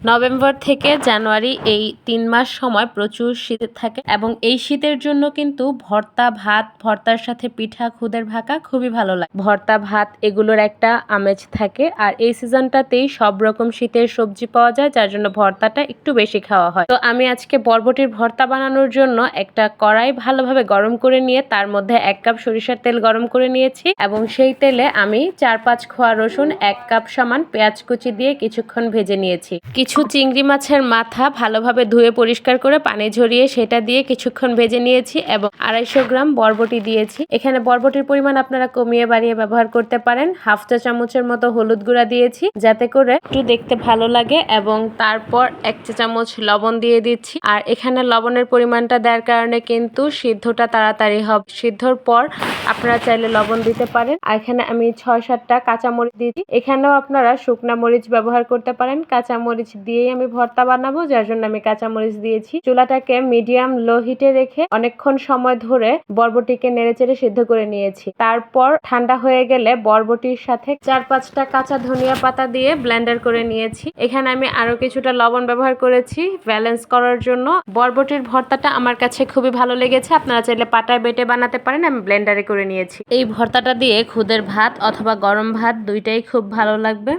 November থেকে জানুয়ারি এই ৩ মাস সময় প্রচুর শীত থাকে এবং এই শীতের জন্য কিন্তু ভর্তা ভাত, ভর্তার সাথে পিঠা, খুদের ভাকা খুবই ভালো লাগে। ভর্তা ভাত এগুলোর একটা আমেজ থাকে আর এই সিজনটাতেই সব রকম শীতের সবজি পাওয়া যায়, যার জন্য ভর্তাটা একটু বেশি খাওয়া হয়। তো আমি আজকে বরবটির ভর্তা বানানোর জন্য একটা কড়াই ভালোভাবে গরম করে নিয়ে তার মধ্যে ১ কাপ সরিষার তেল গরম করে নিয়েছি এবং সেই তেলে আমি ৪-৫ কোয়া রসুন, ১ কাপ সমান পেঁয়াজ কুচি দিয়ে কিছুক্ষণ ভেজে নিয়েছি। কিছু চিংড়ি মাছের মাথা ভালোভাবে ধুয়ে পরিষ্কার করে পানি ঝরিয়ে সেটা দিয়ে কিছুক্ষণ ভেজে নিয়েছি এবং ২৫০ গ্রাম বরবটি দিয়েছি। এখানে বরবটির পরিমাণ আপনারা কমিয়ে বাড়িয়ে ব্যবহার করতে পারেন। হাফ চা চামচের মতো হলুদ গুঁড়া দিয়েছি যাতে করে একটু দেখতে ভালো লাগে এবং তারপর ১ চা চামচ লবণ দিয়ে দিচ্ছি। আর এখানে লবণের পরিমাণটা দেওয়ার কারণে কিন্তু সিদ্ধটা তাড়াতাড়ি হবে। সিদ্ধর পর আপনারা চাইলে লবণ দিতে পারেন। আর এখানে আমি ৬-৭টা কাঁচামরিচ দিয়েছি। এখানেও আপনারা শুকনা মরিচ ব্যবহার করতে পারেন। কাঁচামরিচ দিয়েই আমি ভর্তা বানাবো, যার জন্য আমি কাঁচামরিচ দিয়েছি। চুলাটাকে মিডিয়াম লো হিটে রেখে অনেকক্ষণ সময় ধরে বরবটিকে নেড়েচেড়ে সিদ্ধ করে নিয়েছি। তারপর ঠান্ডা হয়ে গেলে বরবটির সাথে ৪-৫টা কাঁচা ধনিয়া পাতা দিয়ে ব্লেন্ডার করে নিয়েছি। এখানে আমি আরো কিছুটা লবণ ব্যবহার করেছি ব্যালেন্স করার জন্য। বরবটির ভর্তাটা আমার কাছে খুবই ভালো লেগেছে। আপনারা চাইলে পাটায় বেটে বানাতে পারেন, আমি ব্লেন্ডারে করে নিয়েছি। এই ভর্তাটা দিয়ে খুদের ভাত অথবা গরম ভাত দুইটাই খুব ভালো লাগবে।